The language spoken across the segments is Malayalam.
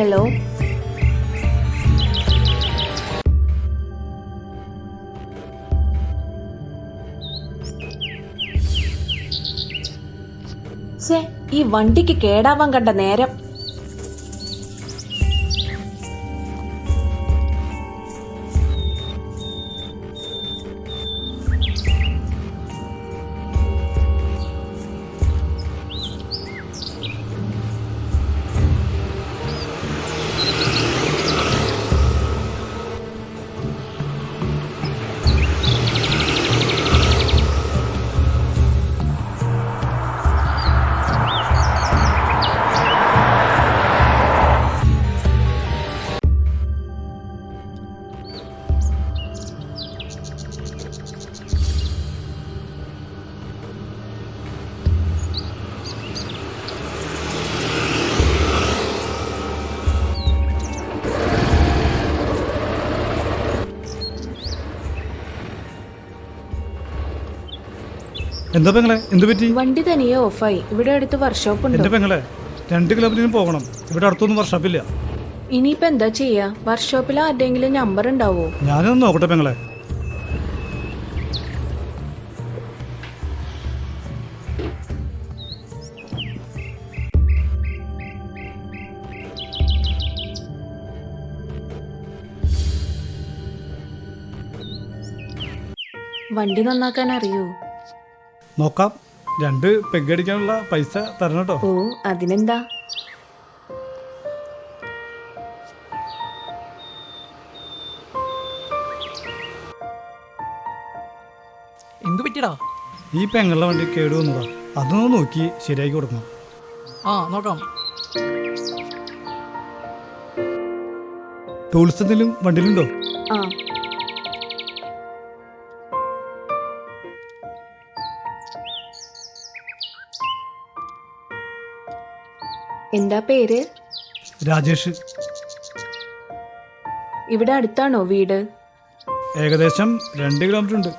ഹലോ. ഈ വണ്ടിക്ക് കേടാവാൻ കണ്ട നേരം. എന്താ പെങ്ങളെ, എന്ത് പറ്റി? വണ്ടി തനിയെ ഓഫായി. ഇവിടെ അടുത്ത് വർക്ക്ഷോപ്പ് ഉണ്ട്. എന്റെ പെങ്ങളെ, 2 കിലോമീറ്ററിന് പോകണം. ഇവിടെ അടുത്തൊന്നും വർക്ക്ഷോപ്പില്ല. ഇനിയിപ്പോ എന്താ ചെയ്യാ? വർക്ക്ഷോപ്പിൽ ആരുടെങ്കിലും നമ്പർ ഉണ്ടാവോ? ഞാനൊന്ന് നോക്കട്ടെ പെങ്ങളെ. വണ്ടി നന്നാക്കാൻ അറിയോ? നോക്കാം. 2 പെഗ്ഗടിക്കാനുള്ള പൈസ തരണം കേട്ടോ. ഓ, അതിനെന്താ. എന്തു പറ്റിടാ? ഈ പെങ്ങളുടെ വണ്ടി കേടുവന്നതാ. അതൊന്ന് നോക്കി ശരിയാക്കി കൊടുക്കണം. നോക്കാം. ടൂൾസ് എന്തെങ്കിലും വണ്ടിയിലുണ്ടോ? ആ, എന്താ പേര്? രാജേഷ്. ഇവിടെ അടുത്താണോ വീട്? ഏകദേശം 2 കിലോമീറ്റർ ഉണ്ട്.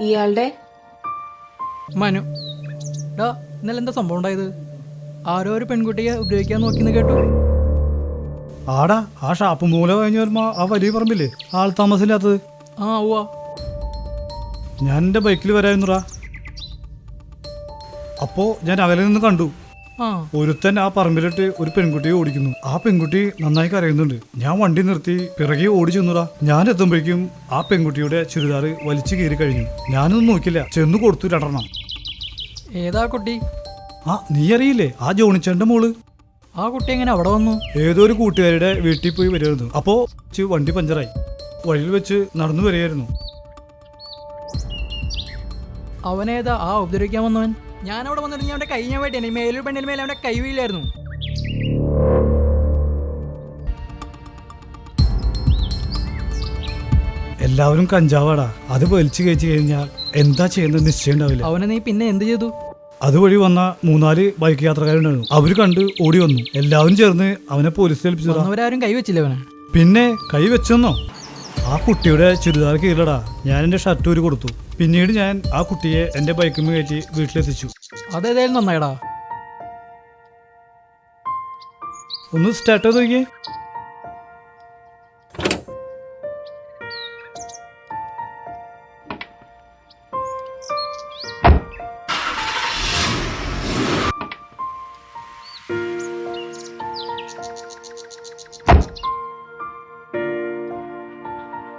ഇയാളുടെ? മനു. ഇന്നലെ എന്താ സംഭവം ഉണ്ടായത്? ആരോ ഒരു പെൺകുട്ടിയെ ഉപയോഗിക്കാൻ നോക്കിന്ന് കേട്ടു. ആടാ, ആ ഷാപ്പ് മൂല കഴിഞ്ഞ് വരുമ്പോ ആ വലിയ പറമ്പില്ലേ, ആൾ താമസമില്ലാത്തത്. ഉവ്വ. ഞാൻ എൻ്റെ ബൈക്കിൽ വരായിരുന്നുടാ. അപ്പോ ഞാൻ അകലെ നിന്ന് കണ്ടു. ഒരുത്തൻ ആ പറമ്പിലിട്ട് ഒരു പെൺകുട്ടിയെ ഓടിക്കുന്നു. ആ പെൺകുട്ടി നന്നായി കരയുന്നുണ്ട്. ഞാൻ വണ്ടി നിർത്തി പിറകെ ഓടി ചെന്നുടാ. ഞാൻ എത്തുമ്പോഴേക്കും ആ പെൺകുട്ടിയുടെ ചുരിദാറ് വലിച്ചു കീറി കഴിഞ്ഞു. ഞാനൊന്നും നോക്കില്ല, ചെന്നു കൊടുത്തു 2 ഏതാ കുട്ടി? നീ അറിയില്ലേ, ആ ജോണിച്ചേന്റെ മോള്. ആ കുട്ടി എങ്ങനെ അവിടെ വന്നു? ഏതോ ഒരു കൂട്ടുകാരുടെ വീട്ടിൽ പോയി വരുമായിരുന്നു. അപ്പോ വണ്ടി പഞ്ചറായി. വഴിയിൽ വെച്ച് നടന്നു വരികയായിരുന്നു. അവനേതാ ആ ഉപദ്രവിക്കാൻ വന്നവൻ? ഞാനവിടെ വന്നിട്ട് അവന്റെ കൈ ഞാൻ വേണ്ടി മേലൊരു പെണ്ണിൽ മേലെ അവന്റെ കൈ വീഴിലായിരുന്നു. എല്ലാവരും കഞ്ചാവാടാ. അത് വലിച്ചു കയറ്റി കഴിഞ്ഞാൽ എന്താ ചെയ്യുന്നത് നിശ്ചയം ഉണ്ടാവില്ല. അവനെ നീ പിന്നെ എന്ത് ചെയ്തു? അതുവഴി വന്ന 3-4 ബൈക്ക് യാത്രക്കാരുണ്ടായിരുന്നു. അവര് കണ്ട് ഓടി വന്നു. എല്ലാവരും ചേർന്ന് അവനെ പോലീസിൽ ഏൽപ്പിച്ചു. അവരാരും കൈവച്ചില്ല അവനെ? പിന്നെ കൈ വെച്ചെന്നോ? ആ കുട്ടിയുടെ ചുരിദാർ കീറിലടാ. ഞാൻ എന്റെ ഷർട്ട് ഊരി കൊടുത്തു. പിന്നീട് ഞാൻ ആ കുട്ടിയെ എന്റെ ബൈക്കിൽ കയറ്റി വീട്ടിലെത്തിച്ചു. അതേതായാലും നന്നായിടാ. ഒന്ന് സ്റ്റാർട്ട് ചെയ്ത് നോക്കിയേ.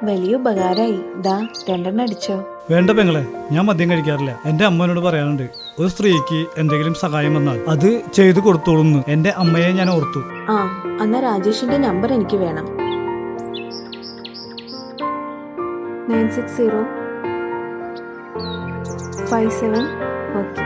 വലിയ ഉപകാരായി. 2 അടിച്ചോ? വേണ്ട പെങ്ങളെ, ഞാൻ മദ്യം കഴിക്കാറില്ല. എന്റെ അമ്മനോട് പറയാനുണ്ട്, ഒരു സ്ത്രീക്ക് എന്തെങ്കിലും സഹായം വന്നാൽ അത് ചെയ്തു കൊടുത്തോളുന്ന്. എന്റെ അമ്മയെ ഞാൻ ഓർത്തു. അന്ന് രാജേഷിന്റെ നമ്പർ എനിക്ക് വേണം. 96057. ഓക്കെ.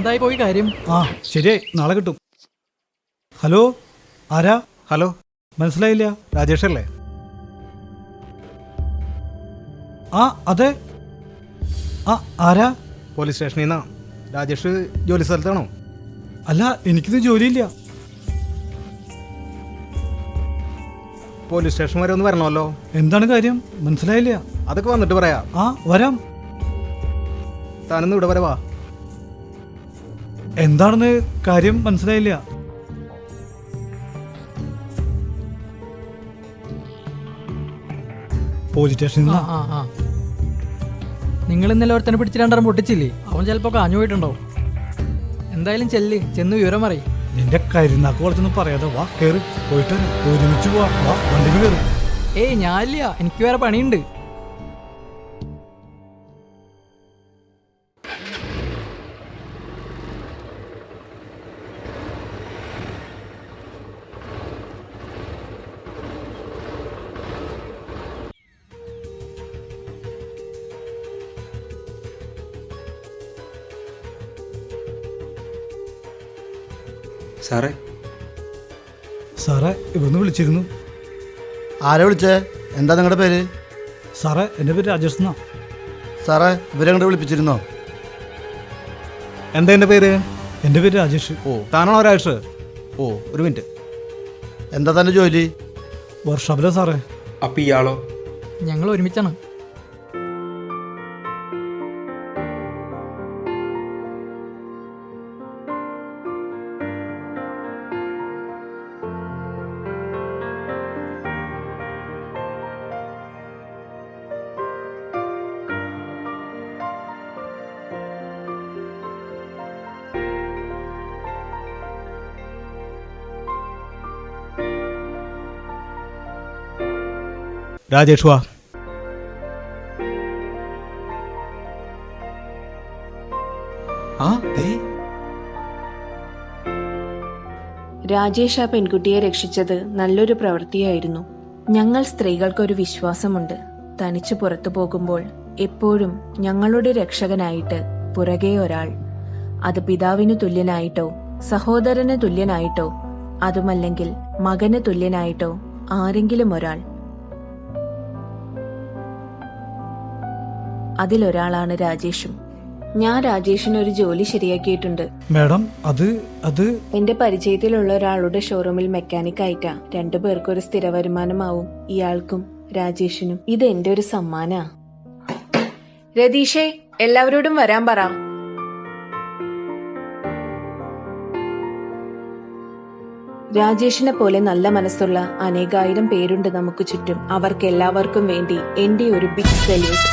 എന്തായി പോയി കാര്യം? ആ ശരിയായി, നാളെ കിട്ടും. ഹലോ, ആരാ? ഹലോ, മനസ്സിലായില്ല. രാജേഷ് അല്ലേ? ആ അതെ. ആ ആരാ? പോലീസ് സ്റ്റേഷനിൽ നിന്നാ. രാജേഷ് ജോലി സ്ഥലത്താണോ? അല്ല, എനിക്കിത് ജോലിയില്ല. പോലീസ് സ്റ്റേഷൻ വരെ ഒന്ന് വരണമല്ലോ. എന്താണ് കാര്യം? മനസ്സിലായില്ല. അതൊക്കെ വന്നിട്ട് പറയാം. ആ വരാം. താനൊന്ന് ഇവിടെ വരെ വാ. എന്താണെന്ന് കാര്യം മനസ്സിലായില്ല. പോലീസ് സ്റ്റേഷനിൽ ആ ആ ആ നിങ്ങൾ ഇന്നലെ ഒരുത്തനെ പിടിച്ച് രണ്ടെണ്ണം പൊട്ടിച്ചില്ലേ? അവൻ ചിലപ്പോൾ കാഞ്ഞു പോയിട്ടുണ്ടാവും. എന്തായാലും ചെന്ന് വിവരം അറിയും. നിന്റെ കരുനാക്ക് വളർത്തൊന്നും പറയാതെ വാ, കേറ്. പോയിട്ട് വരാം. ഒരുമിച്ച് പോവാ. വാ, വണ്ടിക്ക് കയറി. ഏയ് ഞാനില്ല, എനിക്ക് വേറെ പണിയുണ്ട്. സാറേ, സാറേ, ഇവിടുന്ന് വിളിച്ചിരുന്നു. ആരെ വിളിച്ചേ? എന്താ നിങ്ങളുടെ പേര്? സാറേ, എൻ്റെ പേര് രാജേഷ് എന്നാ. സാറേ, ഇവരങ്ങോട്ട് വിളിപ്പിച്ചിരുന്നോ? എന്താ എൻ്റെ പേര്? എൻ്റെ പേര് രാജേഷ്. ഓ, താനാണോ രാജേഷ്? ഓ, ഒരു മിനിറ്റ്. എന്താ തൻ്റെ ജോലി? വർഷാപ്പിലാ സാറേ. അപ്പം ഇയാളോ? ഞങ്ങൾ ഒരുമിച്ചാണ്. രാജേഷ് വാ. ആ ദേ, രാജേഷ് ആ പെൺകുട്ടിയെ രക്ഷിച്ചത് നല്ലൊരു പ്രവൃത്തിയായിരുന്നു. ഞങ്ങൾ സ്ത്രീകൾക്കൊരു വിശ്വാസമുണ്ട്. തനിച്ച് പുറത്തു പോകുമ്പോൾ എപ്പോഴും ഞങ്ങളുടെ രക്ഷകനായിട്ട് പുറകെ ഒരാൾ. അത് പിതാവിന് തുല്യനായിട്ടോ സഹോദരന് തുല്യനായിട്ടോ അതുമല്ലെങ്കിൽ മകന് തുല്യനായിട്ടോ ആരെങ്കിലും ഒരാൾ. അതിലൊരാളാണ് രാജേഷും. ഞാൻ രാജേഷിന് ഒരു ജോലി ശരിയാക്കിയിട്ടുണ്ട്. മാഡം, അത് എന്റെ പരിചയത്തിലുള്ള ഒരാളുടെ ഷോറൂമിൽ മെക്കാനിക് ആയിട്ടാ. 2 പേർക്കൊരു സ്ഥിര വരുമാനമാവും, ഇയാൾക്കും രാജേഷിനും. ഇത് എന്റെ ഒരു സമ്മാനാ. രതീഷേ, എല്ലാവരോടും വരാൻ പറ. രാജേഷിനെ പോലെ നല്ല മനസ്സുള്ള അനേകായിരം പേരുണ്ട് നമുക്ക് ചുറ്റും. അവർക്കെല്ലാവർക്കും വേണ്ടി എന്റെ ഒരു ബിഗ് സല്യൂട്ട്.